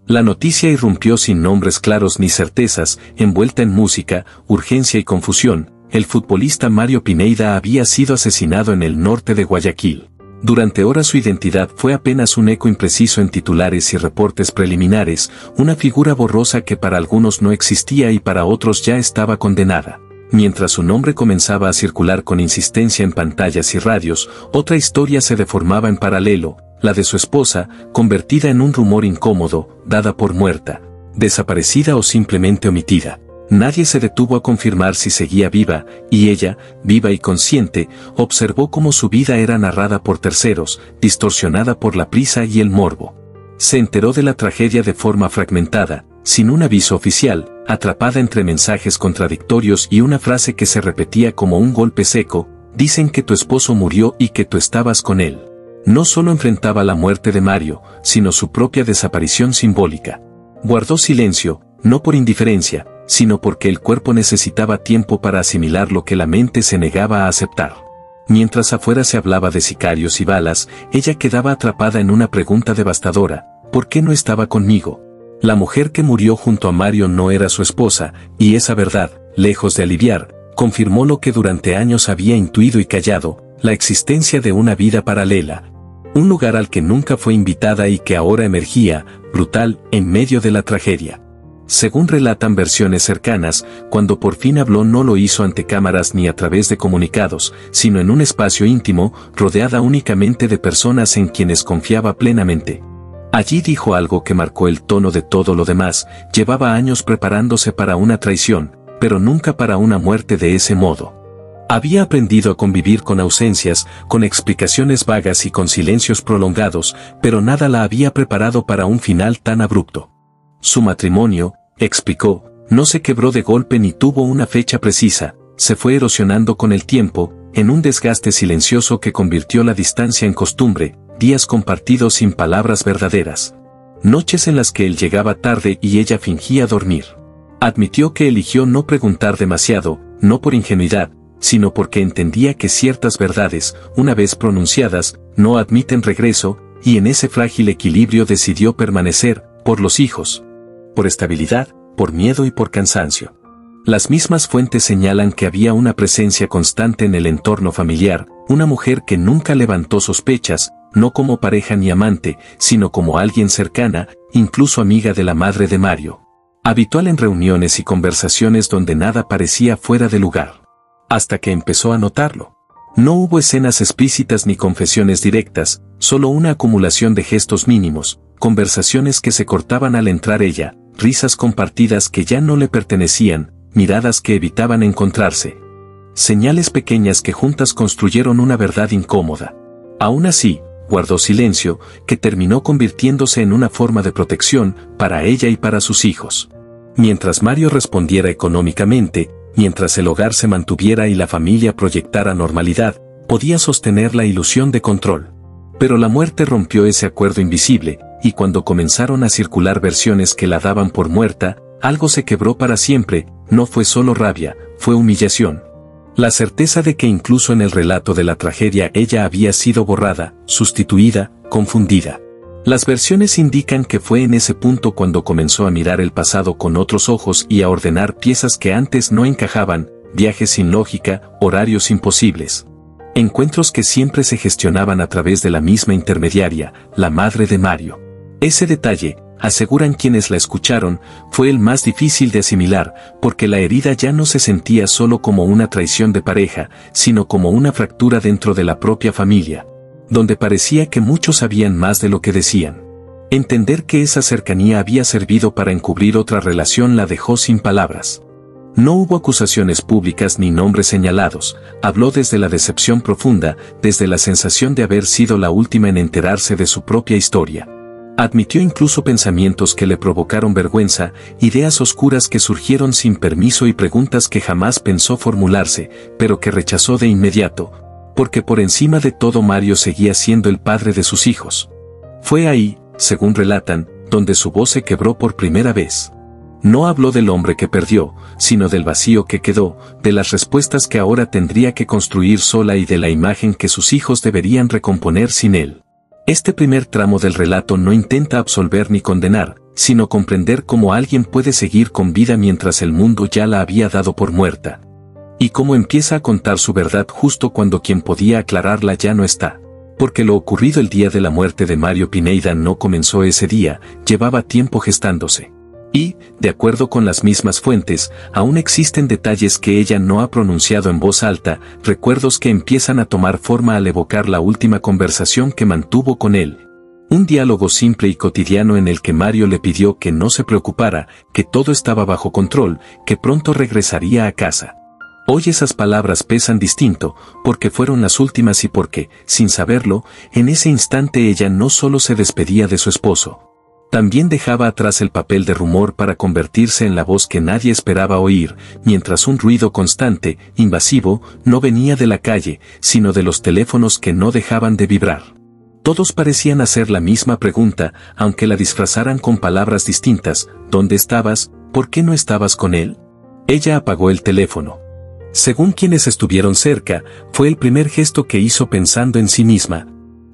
La noticia irrumpió sin nombres claros ni certezas, envuelta en música, urgencia y confusión. El futbolista Mario Pineda había sido asesinado en el norte de Guayaquil. Durante horas su identidad fue apenas un eco impreciso en titulares y reportes preliminares, una figura borrosa que para algunos no existía y para otros ya estaba condenada. Mientras su nombre comenzaba a circular con insistencia en pantallas y radios, otra historia se deformaba en paralelo, la de su esposa, convertida en un rumor incómodo, dada por muerta, desaparecida o simplemente omitida. Nadie se detuvo a confirmar si seguía viva, y ella, viva y consciente, observó cómo su vida era narrada por terceros, distorsionada por la prisa y el morbo. Se enteró de la tragedia de forma fragmentada, sin un aviso oficial, atrapada entre mensajes contradictorios y una frase que se repetía como un golpe seco: dicen que tu esposo murió y que tú estabas con él. No solo enfrentaba la muerte de Mario, sino su propia desaparición simbólica. Guardó silencio, no por indiferencia, sino porque el cuerpo necesitaba tiempo para asimilar lo que la mente se negaba a aceptar. Mientras afuera se hablaba de sicarios y balas, ella quedaba atrapada en una pregunta devastadora: ¿por qué no estaba conmigo? La mujer que murió junto a Mario no era su esposa, y esa verdad, lejos de aliviar, confirmó lo que durante años había intuido y callado: la existencia de una vida paralela. Un lugar al que nunca fue invitada y que ahora emergía, brutal, en medio de la tragedia. Según relatan versiones cercanas, cuando por fin habló no lo hizo ante cámaras ni a través de comunicados, sino en un espacio íntimo, rodeada únicamente de personas en quienes confiaba plenamente. Allí dijo algo que marcó el tono de todo lo demás: llevaba años preparándose para una traición, pero nunca para una muerte de ese modo. Había aprendido a convivir con ausencias, con explicaciones vagas y con silencios prolongados, pero nada la había preparado para un final tan abrupto. Su matrimonio, explicó, no se quebró de golpe ni tuvo una fecha precisa, se fue erosionando con el tiempo, en un desgaste silencioso que convirtió la distancia en costumbre, días compartidos sin palabras verdaderas. Noches en las que él llegaba tarde y ella fingía dormir. Admitió que eligió no preguntar demasiado, no por ingenuidad, sino porque entendía que ciertas verdades, una vez pronunciadas, no admiten regreso, y en ese frágil equilibrio decidió permanecer, por los hijos, por estabilidad, por miedo y por cansancio. Las mismas fuentes señalan que había una presencia constante en el entorno familiar, una mujer que nunca levantó sospechas, no como pareja ni amante, sino como alguien cercana, incluso amiga de la madre de Mario. Habitual en reuniones y conversaciones donde nada parecía fuera de lugar. Hasta que empezó a notarlo. No hubo escenas explícitas ni confesiones directas, solo una acumulación de gestos mínimos, conversaciones que se cortaban al entrar ella, risas compartidas que ya no le pertenecían, miradas que evitaban encontrarse. Señales pequeñas que juntas construyeron una verdad incómoda. Aún así, guardó silencio, que terminó convirtiéndose en una forma de protección para ella y para sus hijos. Mientras Mario respondiera económicamente, mientras el hogar se mantuviera y la familia proyectara normalidad, podía sostener la ilusión de control. Pero la muerte rompió ese acuerdo invisible, y cuando comenzaron a circular versiones que la daban por muerta, algo se quebró para siempre. No fue solo rabia, fue humillación. La certeza de que incluso en el relato de la tragedia ella había sido borrada, sustituida, confundida. Las versiones indican que fue en ese punto cuando comenzó a mirar el pasado con otros ojos y a ordenar piezas que antes no encajaban, viajes sin lógica, horarios imposibles. Encuentros que siempre se gestionaban a través de la misma intermediaria, la madre de Mario. Ese detalle, aseguran quienes la escucharon, fue el más difícil de asimilar, porque la herida ya no se sentía solo como una traición de pareja, sino como una fractura dentro de la propia familia, donde parecía que muchos sabían más de lo que decían. Entender que esa cercanía había servido para encubrir otra relación la dejó sin palabras. No hubo acusaciones públicas ni nombres señalados, habló desde la decepción profunda, desde la sensación de haber sido la última en enterarse de su propia historia. Admitió incluso pensamientos que le provocaron vergüenza, ideas oscuras que surgieron sin permiso y preguntas que jamás pensó formularse, pero que rechazó de inmediato, porque por encima de todo Mario seguía siendo el padre de sus hijos. Fue ahí, según relatan, donde su voz se quebró por primera vez. No habló del hombre que perdió, sino del vacío que quedó, de las respuestas que ahora tendría que construir sola y de la imagen que sus hijos deberían recomponer sin él. Este primer tramo del relato no intenta absolver ni condenar, sino comprender cómo alguien puede seguir con vida mientras el mundo ya la había dado por muerta. Y cómo empieza a contar su verdad justo cuando quien podía aclararla ya no está. Porque lo ocurrido el día de la muerte de Mario Pineda no comenzó ese día, llevaba tiempo gestándose. Y, de acuerdo con las mismas fuentes, aún existen detalles que ella no ha pronunciado en voz alta, recuerdos que empiezan a tomar forma al evocar la última conversación que mantuvo con él. Un diálogo simple y cotidiano en el que Mario le pidió que no se preocupara, que todo estaba bajo control, que pronto regresaría a casa. Hoy esas palabras pesan distinto, porque fueron las últimas y porque, sin saberlo, en ese instante ella no solo se despedía de su esposo. También dejaba atrás el papel de rumor para convertirse en la voz que nadie esperaba oír, mientras un ruido constante, invasivo, no venía de la calle, sino de los teléfonos que no dejaban de vibrar. Todos parecían hacer la misma pregunta, aunque la disfrazaran con palabras distintas. ¿Dónde estabas? ¿Por qué no estabas con él? Ella apagó el teléfono. Según quienes estuvieron cerca, fue el primer gesto que hizo pensando en sí misma,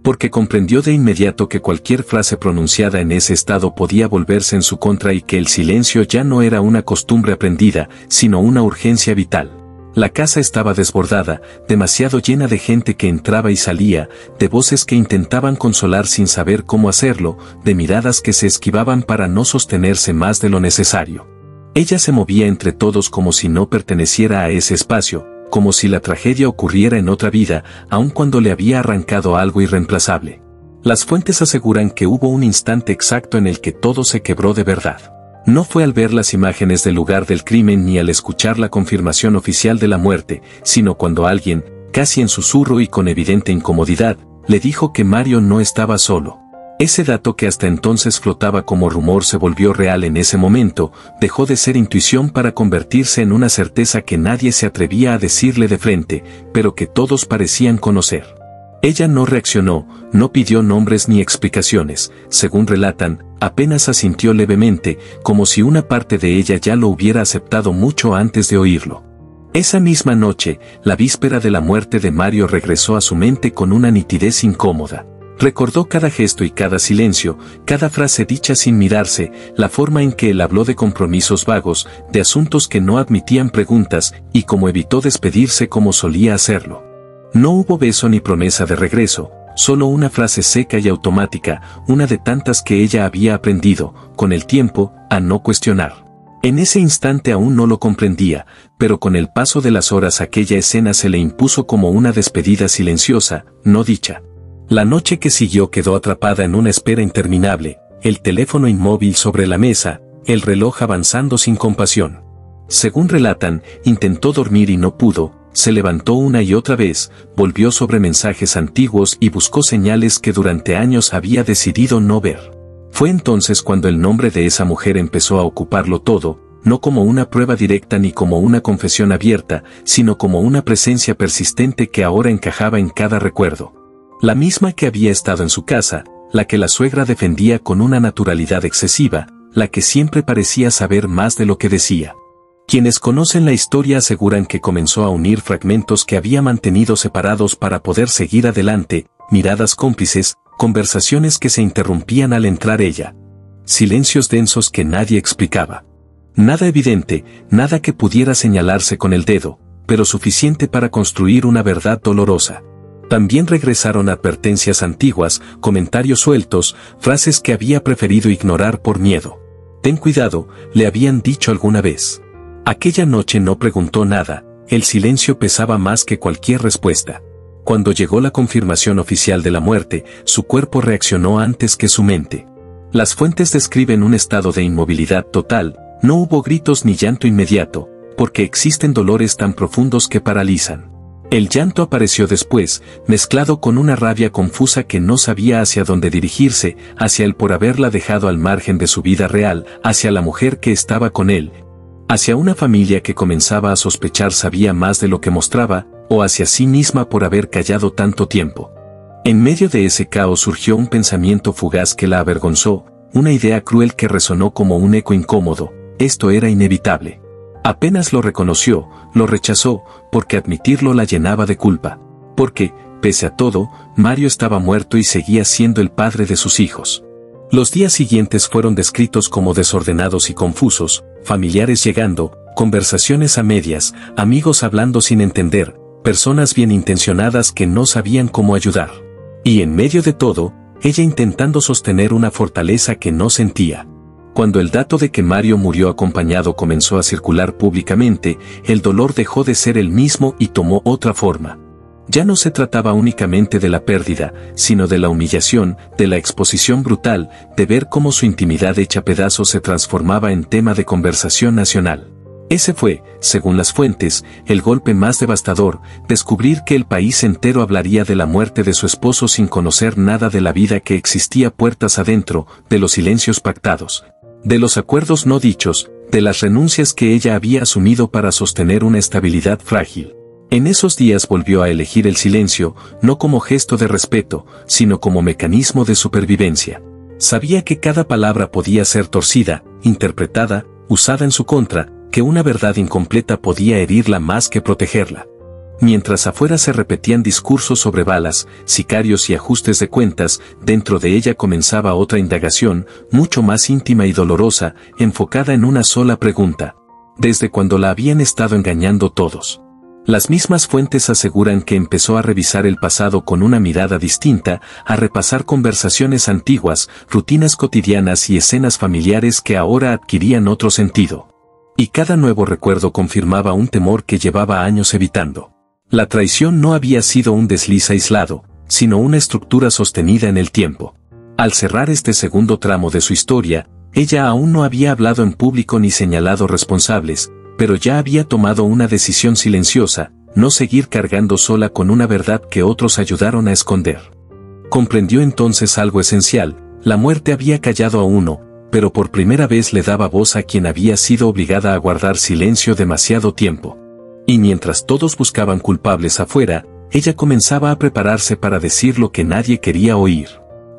porque comprendió de inmediato que cualquier frase pronunciada en ese estado podía volverse en su contra y que el silencio ya no era una costumbre aprendida, sino una urgencia vital. La casa estaba desbordada, demasiado llena de gente que entraba y salía, de voces que intentaban consolar sin saber cómo hacerlo, de miradas que se esquivaban para no sostenerse más de lo necesario. Ella se movía entre todos como si no perteneciera a ese espacio, como si la tragedia ocurriera en otra vida, aun cuando le había arrancado algo irreemplazable. Las fuentes aseguran que hubo un instante exacto en el que todo se quebró de verdad. No fue al ver las imágenes del lugar del crimen ni al escuchar la confirmación oficial de la muerte, sino cuando alguien, casi en susurro y con evidente incomodidad, le dijo que Mario no estaba solo. Ese dato que hasta entonces flotaba como rumor se volvió real en ese momento, dejó de ser intuición para convertirse en una certeza que nadie se atrevía a decirle de frente, pero que todos parecían conocer. Ella no reaccionó, no pidió nombres ni explicaciones, según relatan, apenas asintió levemente, como si una parte de ella ya lo hubiera aceptado mucho antes de oírlo. Esa misma noche, la víspera de la muerte de Mario regresó a su mente con una nitidez incómoda. Recordó cada gesto y cada silencio, cada frase dicha sin mirarse, la forma en que él habló de compromisos vagos, de asuntos que no admitían preguntas, y cómo evitó despedirse como solía hacerlo. No hubo beso ni promesa de regreso, solo una frase seca y automática, una de tantas que ella había aprendido, con el tiempo, a no cuestionar. En ese instante aún no lo comprendía, pero con el paso de las horas aquella escena se le impuso como una despedida silenciosa, no dicha. La noche que siguió quedó atrapada en una espera interminable, el teléfono inmóvil sobre la mesa, el reloj avanzando sin compasión. Según relatan, intentó dormir y no pudo. Se levantó una y otra vez, volvió sobre mensajes antiguos y buscó señales que durante años había decidido no ver. Fue entonces cuando el nombre de esa mujer empezó a ocuparlo todo, no como una prueba directa ni como una confesión abierta, sino como una presencia persistente que ahora encajaba en cada recuerdo. La misma que había estado en su casa, la que la suegra defendía con una naturalidad excesiva, la que siempre parecía saber más de lo que decía. Quienes conocen la historia aseguran que comenzó a unir fragmentos que había mantenido separados para poder seguir adelante, miradas cómplices, conversaciones que se interrumpían al entrar ella. Silencios densos que nadie explicaba. Nada evidente, nada que pudiera señalarse con el dedo, pero suficiente para construir una verdad dolorosa. También regresaron advertencias antiguas, comentarios sueltos, frases que había preferido ignorar por miedo. Ten cuidado, le habían dicho alguna vez. Aquella noche no preguntó nada, el silencio pesaba más que cualquier respuesta. Cuando llegó la confirmación oficial de la muerte, su cuerpo reaccionó antes que su mente. Las fuentes describen un estado de inmovilidad total, no hubo gritos ni llanto inmediato, porque existen dolores tan profundos que paralizan. El llanto apareció después, mezclado con una rabia confusa que no sabía hacia dónde dirigirse, hacia él por haberla dejado al margen de su vida real, hacia la mujer que estaba con él, hacia una familia que comenzaba a sospechar sabía más de lo que mostraba, o hacia sí misma por haber callado tanto tiempo. En medio de ese caos surgió un pensamiento fugaz que la avergonzó, una idea cruel que resonó como un eco incómodo: esto era inevitable. Apenas lo reconoció, lo rechazó, porque admitirlo la llenaba de culpa. Porque, pese a todo, Mario estaba muerto y seguía siendo el padre de sus hijos. Los días siguientes fueron descritos como desordenados y confusos, familiares llegando, conversaciones a medias, amigos hablando sin entender, personas bien intencionadas que no sabían cómo ayudar. Y en medio de todo, ella intentando sostener una fortaleza que no sentía. Cuando el dato de que Mario murió acompañado comenzó a circular públicamente, el dolor dejó de ser el mismo y tomó otra forma. Ya no se trataba únicamente de la pérdida, sino de la humillación, de la exposición brutal, de ver cómo su intimidad hecha pedazos se transformaba en tema de conversación nacional. Ese fue, según las fuentes, el golpe más devastador, descubrir que el país entero hablaría de la muerte de su esposo sin conocer nada de la vida que existía puertas adentro, de los silencios pactados, de los acuerdos no dichos, de las renuncias que ella había asumido para sostener una estabilidad frágil. En esos días volvió a elegir el silencio, no como gesto de respeto, sino como mecanismo de supervivencia. Sabía que cada palabra podía ser torcida, interpretada, usada en su contra, que una verdad incompleta podía herirla más que protegerla. Mientras afuera se repetían discursos sobre balas, sicarios y ajustes de cuentas, dentro de ella comenzaba otra indagación, mucho más íntima y dolorosa, enfocada en una sola pregunta. ¿Desde cuándo la habían estado engañando todos? Las mismas fuentes aseguran que empezó a revisar el pasado con una mirada distinta, a repasar conversaciones antiguas, rutinas cotidianas y escenas familiares que ahora adquirían otro sentido. Y cada nuevo recuerdo confirmaba un temor que llevaba años evitando. La traición no había sido un desliz aislado, sino una estructura sostenida en el tiempo. Al cerrar este segundo tramo de su historia, ella aún no había hablado en público ni señalado responsables, pero ya había tomado una decisión silenciosa, no seguir cargando sola con una verdad que otros ayudaron a esconder. Comprendió entonces algo esencial: la muerte había callado a uno, pero por primera vez le daba voz a quien había sido obligada a guardar silencio demasiado tiempo. Y mientras todos buscaban culpables afuera, ella comenzaba a prepararse para decir lo que nadie quería oír.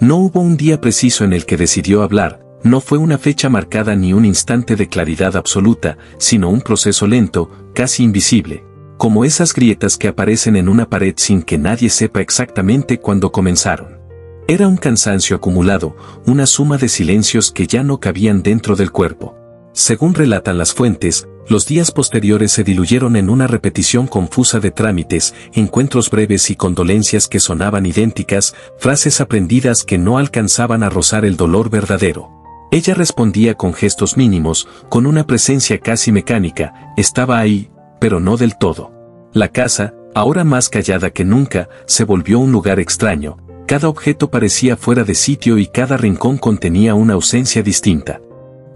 No hubo un día preciso en el que decidió hablar, no fue una fecha marcada ni un instante de claridad absoluta, sino un proceso lento, casi invisible, como esas grietas que aparecen en una pared sin que nadie sepa exactamente cuándo comenzaron. Era un cansancio acumulado, una suma de silencios que ya no cabían dentro del cuerpo. Según relatan las fuentes, los días posteriores se diluyeron en una repetición confusa de trámites, encuentros breves y condolencias que sonaban idénticas, frases aprendidas que no alcanzaban a rozar el dolor verdadero. Ella respondía con gestos mínimos, con una presencia casi mecánica, estaba ahí, pero no del todo. La casa, ahora más callada que nunca, se volvió un lugar extraño. Cada objeto parecía fuera de sitio y cada rincón contenía una ausencia distinta.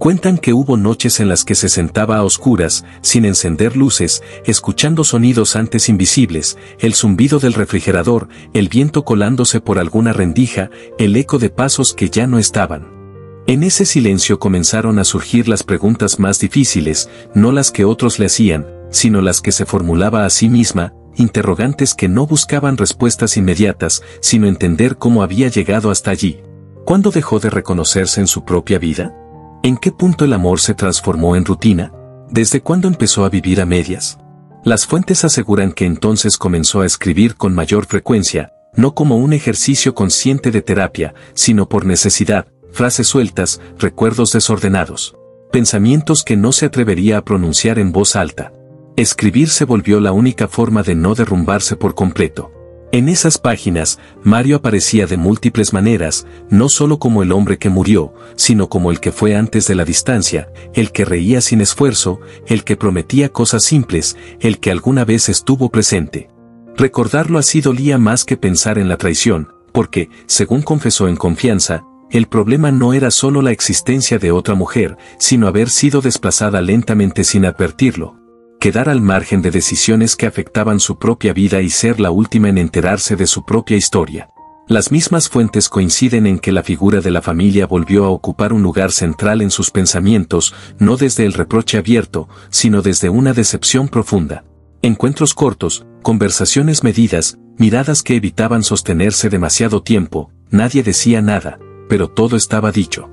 Cuentan que hubo noches en las que se sentaba a oscuras, sin encender luces, escuchando sonidos antes invisibles, el zumbido del refrigerador, el viento colándose por alguna rendija, el eco de pasos que ya no estaban. En ese silencio comenzaron a surgir las preguntas más difíciles, no las que otros le hacían, sino las que se formulaba a sí misma, interrogantes que no buscaban respuestas inmediatas, sino entender cómo había llegado hasta allí. ¿Cuándo dejó de reconocerse en su propia vida? ¿En qué punto el amor se transformó en rutina? ¿Desde cuándo empezó a vivir a medias? Las fuentes aseguran que entonces comenzó a escribir con mayor frecuencia, no como un ejercicio consciente de terapia, sino por necesidad, frases sueltas, recuerdos desordenados, pensamientos que no se atrevería a pronunciar en voz alta. Escribir se volvió la única forma de no derrumbarse por completo. En esas páginas, Mario aparecía de múltiples maneras, no solo como el hombre que murió, sino como el que fue antes de la distancia, el que reía sin esfuerzo, el que prometía cosas simples, el que alguna vez estuvo presente. Recordarlo así dolía más que pensar en la traición, porque, según confesó en confianza, el problema no era solo la existencia de otra mujer, sino haber sido desplazada lentamente sin advertirlo. Quedar al margen de decisiones que afectaban su propia vida y ser la última en enterarse de su propia historia. Las mismas fuentes coinciden en que la figura de la familia volvió a ocupar un lugar central en sus pensamientos, no desde el reproche abierto, sino desde una decepción profunda. Encuentros cortos, conversaciones medidas, miradas que evitaban sostenerse demasiado tiempo, nadie decía nada, pero todo estaba dicho.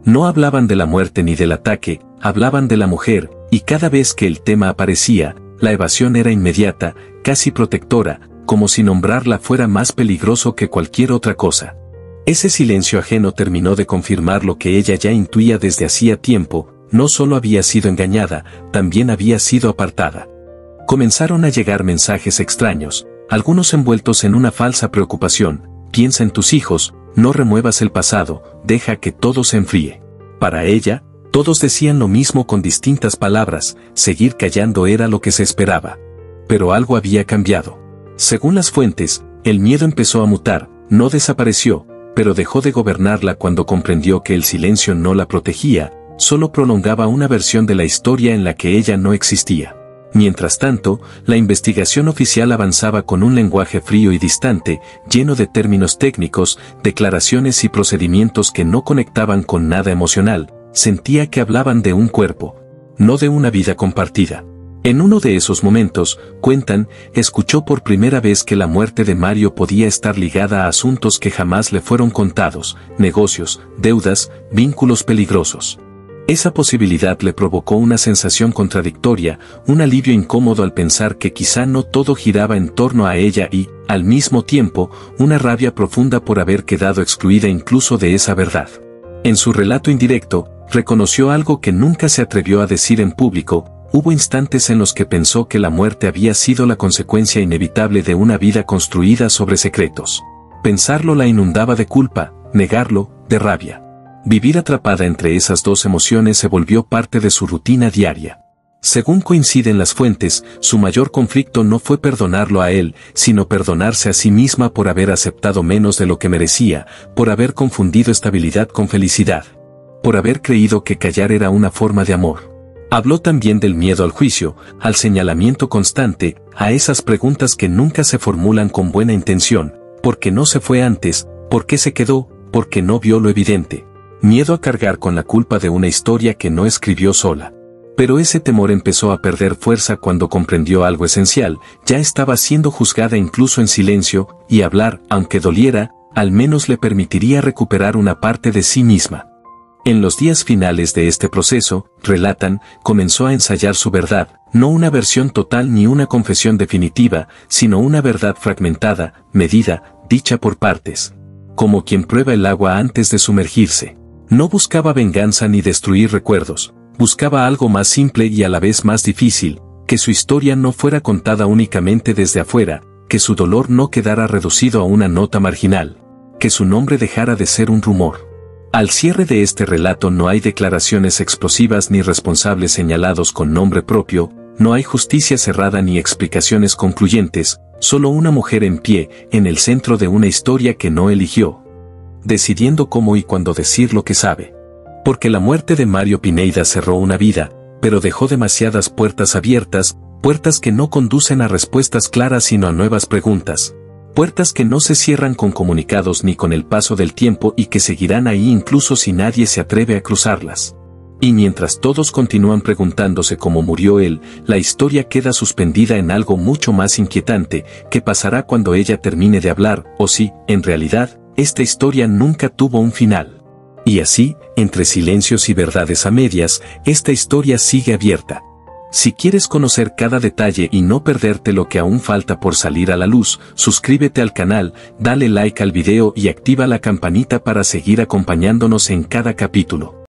No hablaban de la muerte ni del ataque, hablaban de la mujer, y cada vez que el tema aparecía, la evasión era inmediata, casi protectora, como si nombrarla fuera más peligroso que cualquier otra cosa. Ese silencio ajeno terminó de confirmar lo que ella ya intuía desde hacía tiempo: no solo había sido engañada, también había sido apartada. Comenzaron a llegar mensajes extraños, algunos envueltos en una falsa preocupación: piensa en tus hijos, no remuevas el pasado, deja que todo se enfríe. Para ella, todos decían lo mismo con distintas palabras: seguir callando era lo que se esperaba. Pero algo había cambiado. Según las fuentes, el miedo empezó a mutar, no desapareció, pero dejó de gobernarla cuando comprendió que el silencio no la protegía, solo prolongaba una versión de la historia en la que ella no existía. Mientras tanto, la investigación oficial avanzaba con un lenguaje frío y distante, lleno de términos técnicos, declaraciones y procedimientos que no conectaban con nada emocional. Sentía que hablaban de un cuerpo, no de una vida compartida. En uno de esos momentos, cuentan, escuchó por primera vez que la muerte de Mario podía estar ligada a asuntos que jamás le fueron contados: negocios, deudas, vínculos peligrosos. Esa posibilidad le provocó una sensación contradictoria, un alivio incómodo al pensar que quizá no todo giraba en torno a ella y, al mismo tiempo, una rabia profunda por haber quedado excluida incluso de esa verdad. En su relato indirecto, reconoció algo que nunca se atrevió a decir en público: hubo instantes en los que pensó que la muerte había sido la consecuencia inevitable de una vida construida sobre secretos. Pensarlo la inundaba de culpa, negarlo, de rabia. Vivir atrapada entre esas dos emociones se volvió parte de su rutina diaria. Según coinciden las fuentes, su mayor conflicto no fue perdonarlo a él, sino perdonarse a sí misma por haber aceptado menos de lo que merecía, por haber confundido estabilidad con felicidad, por haber creído que callar era una forma de amor. Habló también del miedo al juicio, al señalamiento constante, a esas preguntas que nunca se formulan con buena intención: ¿por qué no se fue antes? ¿Por qué se quedó? ¿Por qué no vio lo evidente? Miedo a cargar con la culpa de una historia que no escribió sola. Pero ese temor empezó a perder fuerza cuando comprendió algo esencial: ya estaba siendo juzgada incluso en silencio, y hablar, aunque doliera, al menos le permitiría recuperar una parte de sí misma. En los días finales de este proceso, relatan, comenzó a ensayar su verdad, no una versión total ni una confesión definitiva, sino una verdad fragmentada, medida, dicha por partes. Como quien prueba el agua antes de sumergirse. No buscaba venganza ni destruir recuerdos, buscaba algo más simple y a la vez más difícil: que su historia no fuera contada únicamente desde afuera, que su dolor no quedara reducido a una nota marginal, que su nombre dejara de ser un rumor. Al cierre de este relato no hay declaraciones explosivas ni responsables señalados con nombre propio, no hay justicia cerrada ni explicaciones concluyentes, solo una mujer en pie, en el centro de una historia que no eligió, decidiendo cómo y cuándo decir lo que sabe. Porque la muerte de Mario Pineda cerró una vida, pero dejó demasiadas puertas abiertas, puertas que no conducen a respuestas claras sino a nuevas preguntas. Puertas que no se cierran con comunicados ni con el paso del tiempo y que seguirán ahí incluso si nadie se atreve a cruzarlas. Y mientras todos continúan preguntándose cómo murió él, la historia queda suspendida en algo mucho más inquietante: ¿qué pasará cuando ella termine de hablar? O si, en realidad, esta historia nunca tuvo un final. Y así, entre silencios y verdades a medias, esta historia sigue abierta. Si quieres conocer cada detalle y no perderte lo que aún falta por salir a la luz, suscríbete al canal, dale like al video y activa la campanita para seguir acompañándonos en cada capítulo.